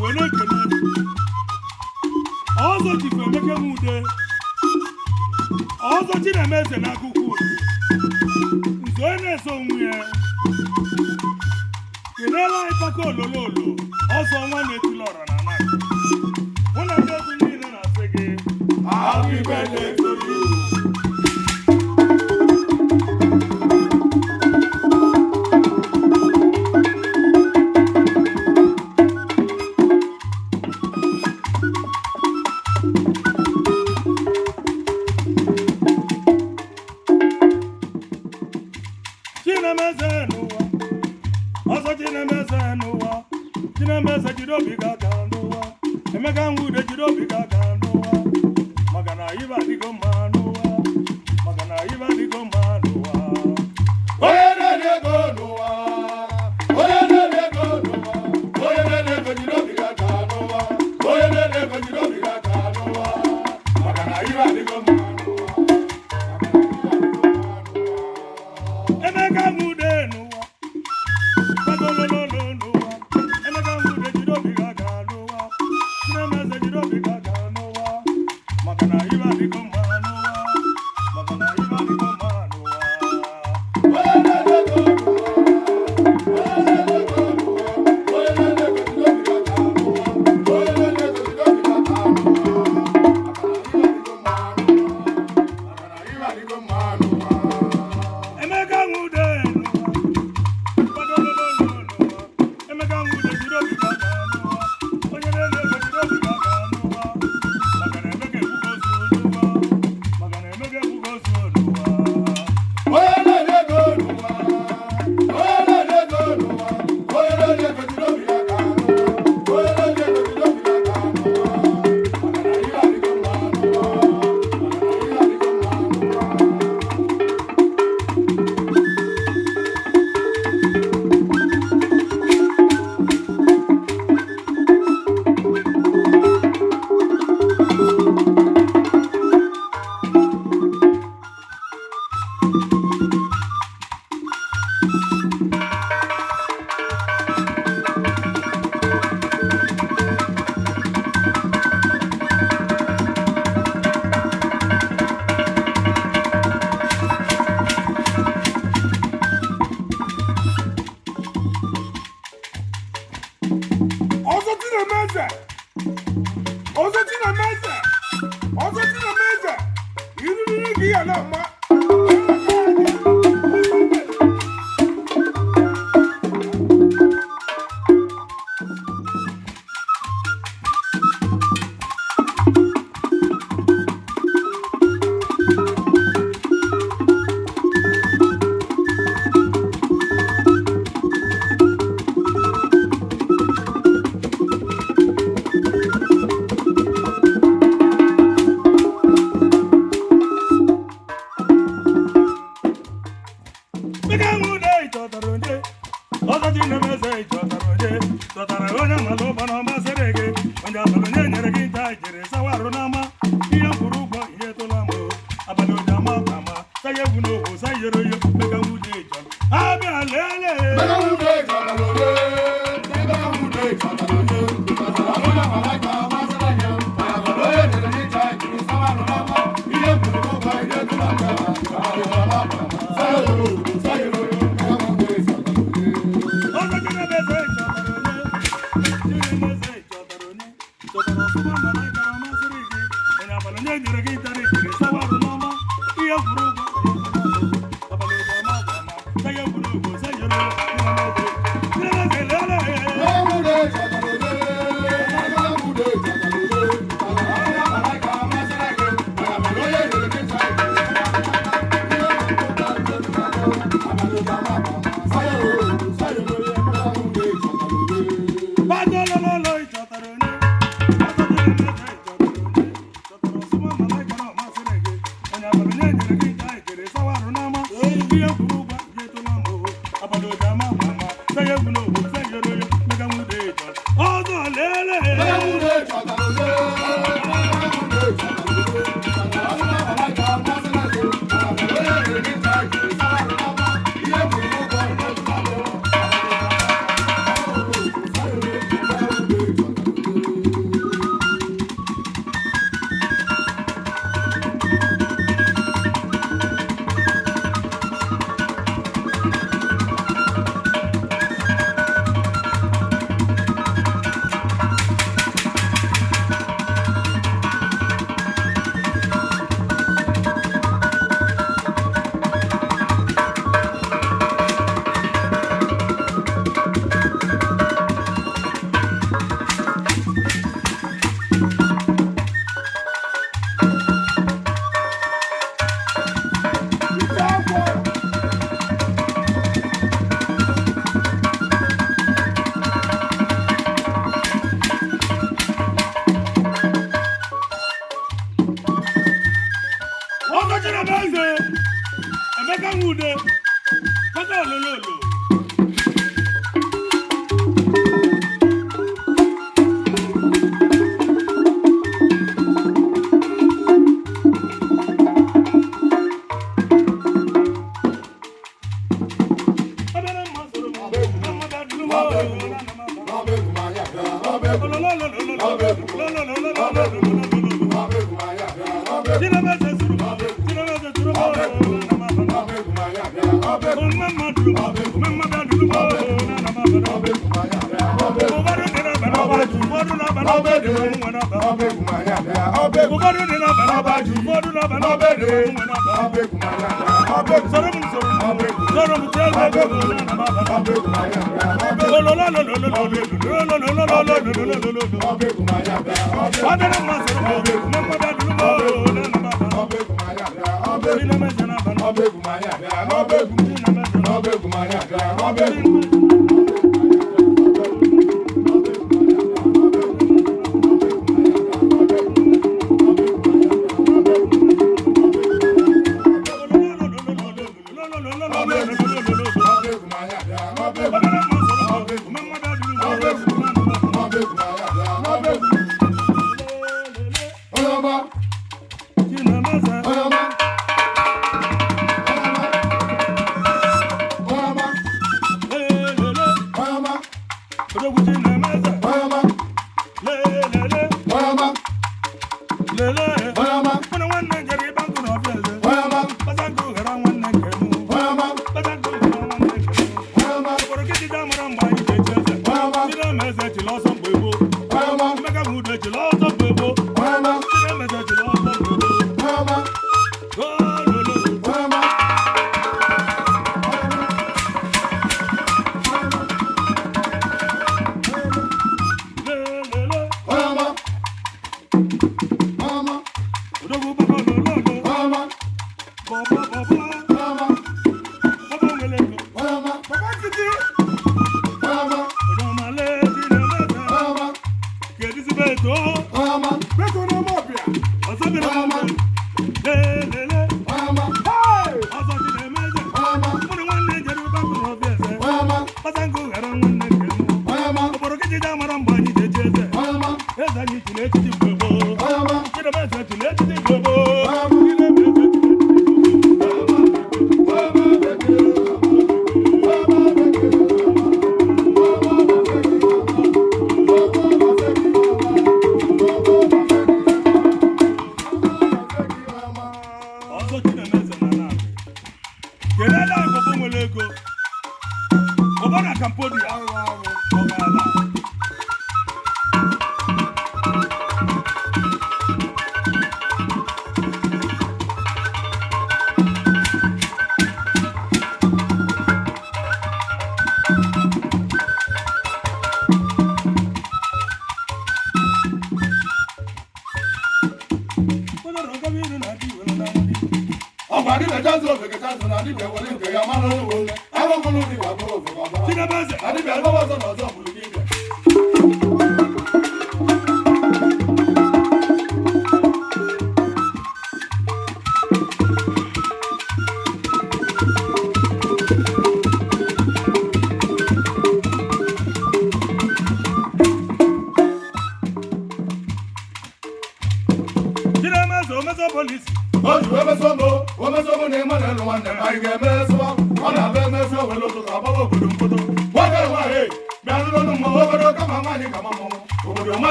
wele kene ọzọ jife emeke nwude ọzọ Chinemeze n'akụkụ nzo onye na-eso onwe ya kelela anyị paka olololo ọzọ nwa na-etili ọra na ana mụ na ndị otu niile na-asị gị happy birthday to you. Chinemeze n'ụwa ọzọ Chinemeze n'ụwa Chinemeze jide obi gị aka n'ụwa Emeka Nwude jide obi gị aka n'ụwa maka na ibe adịgo mma n'ụwa maka na ibe adịgo mma n'ụwa onye na-eri ego n'ụwa onye na-eri ego n'ụwa onye na-eri ego jide obi gị aka n'ụwa onye na-eri ego jide obi gị aka n'ụwa maka na ibe adịgo mma n'ụwa Emeka Nwude n'ụwa bagolololo n'ụwa Emeka Nwude jide obi gị aka n'ụwa Chinemeze jide obi gị aka n'ụwa maka na ibe adịgo mma n'ụwa maka na ibe adịgo mma n'ụwa onye na-eri ego n'ụwa onye na-eri ego n'ụwa onye na-eri ego jide obi gị aka n'ụwa onye na-eri ego jide obi gị aka n'ụwa maka na ibe adịgo mma n'ụwa Emeka Nwude n'ụwa bagolololo n'ụwa Emeka Nwude jide obi gị aka n'ụwa onye na-eri ego jide obi gị aka n'ụwa maka na Emeka ebugo ozu n'ụwa maka na Emeka ebugo ozu n'ụwa onye na-eri ego n'ụwa onye na-eri ego n'ụwa onye na-eri ego jide obi gị aka n'ụwa onye na-eri ego jide obi gị aka n'ụwa maka na ihe adịgo mma n'ụwa maka na ihe adịgo mma n'ụwa ọzọ Chinemeze ọzọ Chinemeze ọzọ Chinemeze iriri gị ya na mma Emeka Nwude chọtara onye ọzọ Chinemeze chọtara onye chọtara onye mmadụ ụgbọ na ọmasịrị gị onye abalị onye nyere gị nta jiri sawa arụ n'ama ihe mkpụrụ ụgwọ ihe tụla mbụ abalị oji ama ama saya egwu n'ohu sayere oyo Emeka Nwude chọrọ abịa lele Emeka Nwude chọtara onye Emeka Nwude chọtara onye chọtara onye abalị ka ọmasịrị gị abalị onye nyere gị nta jiri sawa arụ n'ama ihe mkpụrụ ụgwọ ihe tụla mbụ abalị oji ama ama saya egwu n'ohu sayere oyo Emeka Nwude chọtara onye ọzọ Chinemeze chọtara onye Chinemeze chọtara onye chọtara ọsụma mana ịkara ọmasịrị gị onye abalị onye nyere gị ntarị jiri sawa arụ n'ọma ihe kwuru ụgwọ abalị oji ama ama saya egwu n'ohu sayere oyo Chinemeze lele Emeka Nwude chọtara onye Emeka Nwude chọtara onye chọtara onye abalị ka ọmasịrị gị onye abalị onye nyere gị ntarị jiri sawa arụ n'ọma ihe kwuru ụgwọ abalị oji ama ama saya egwu n'ohu sayere oyo Emeka Nwude chọtara onye bagolololo chọtara onye ọzọ Chinemeze chọtara onye chọtara ọsụma mana ịkara ọmasịrị gị onye abalị onye nyere gị nta jiri sawa arụ n'ama ihe kwuru ụgwọ ihe tụla mbụ abalị oji ama ama saya egwu n'ohu sayere oyo Emeka Nwude chọtara ọzọ lele Emeka Nwude chọtara onye Emeka Nwude chọtara onye chọtara ọsụma mana ịkara ọmasịrị gị onye abalị onye nyere gị nta jiri sawa arụ n'ama ihe kwuru ụgwọ ihe tụla mbụ abalị oji ama ama saya egwu n'ohu sayere oyo Emeka Nwude chọtara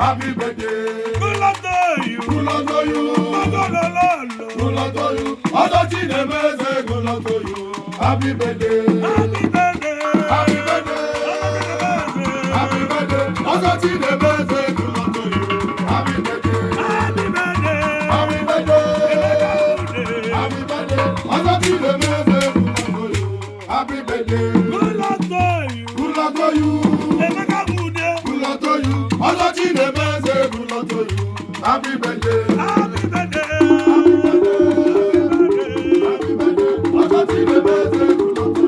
Happy birthday. Good luck to you. Good luck to you. Good luck to you. Other Chinemeze, good luck to you. Happy birthday. Happy birthday. Happy birthday. Happy birthday. Other Chinemeze, good luck to you. Happy birthday. Happy birthday. Happy birthday. Happy birthday. Other Chinemeze, good luck to you. Happy birthday. Good luck to you. Good luck to you. Good luck to you. Other Chinemeze, good luck to you. Happy birthday. Happy birthday. Happy birthday to you.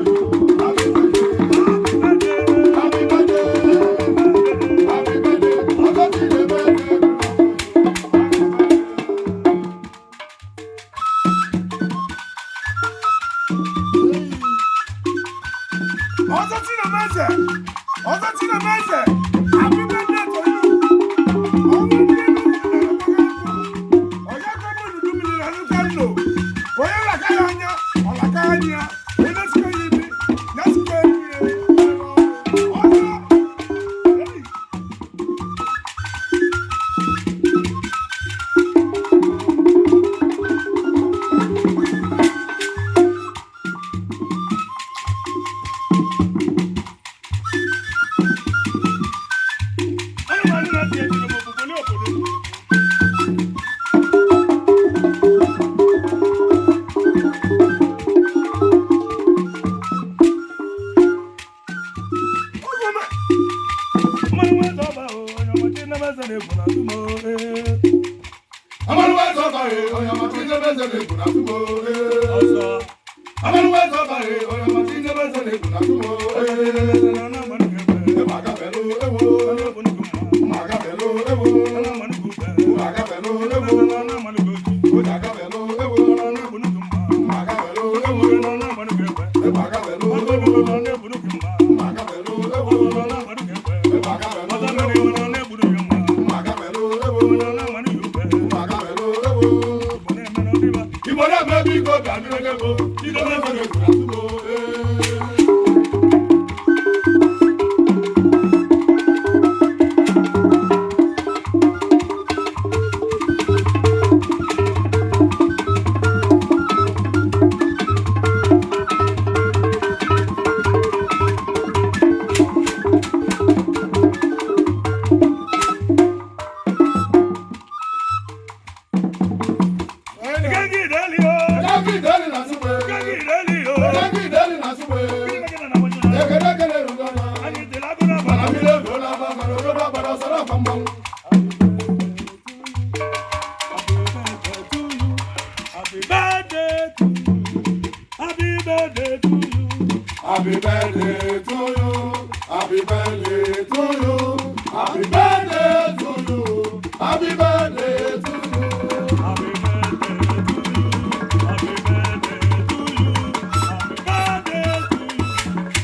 Happy birthday to you. Happy birthday to you. Happy birthday to you. Happy birthday to you. Happy birthday to you.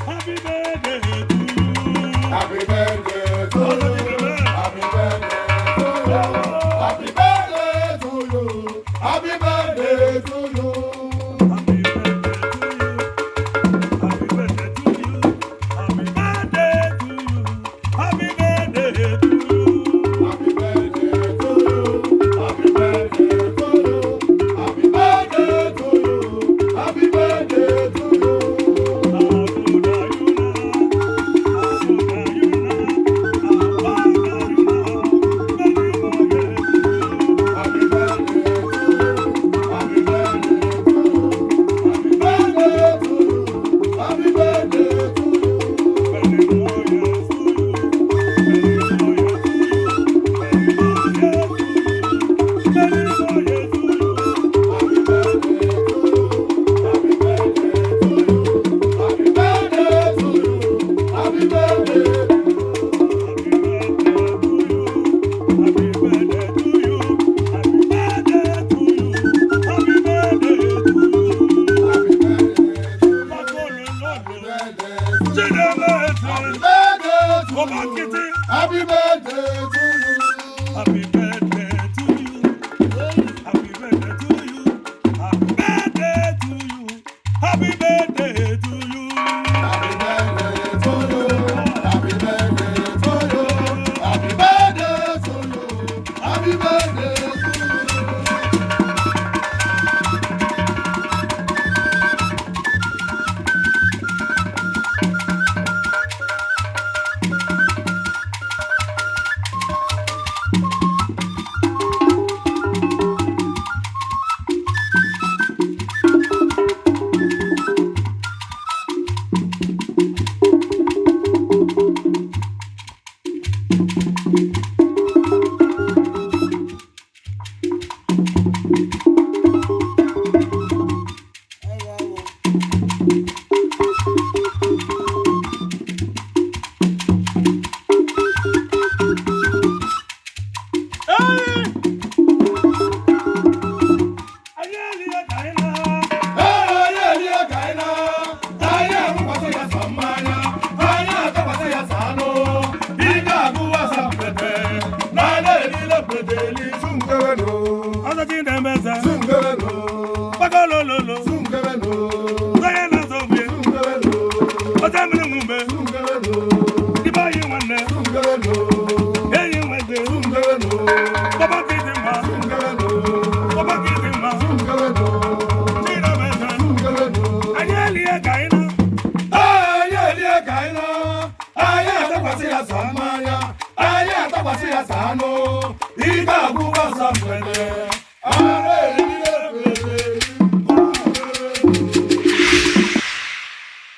Happy birthday to you. Happy birthday to you. Happy birthday to you. Happy birthday Happy birthday to you. Happy birthday to you. Happy birthday to you. Happy birthday to you. Happy birthday to you. Happy birthday to you. Happy birthday to you. Happy birthday to you. Happy birthday to you. Happy birthday to you. Aya atakwasi ya sano, ika kuwa samwele.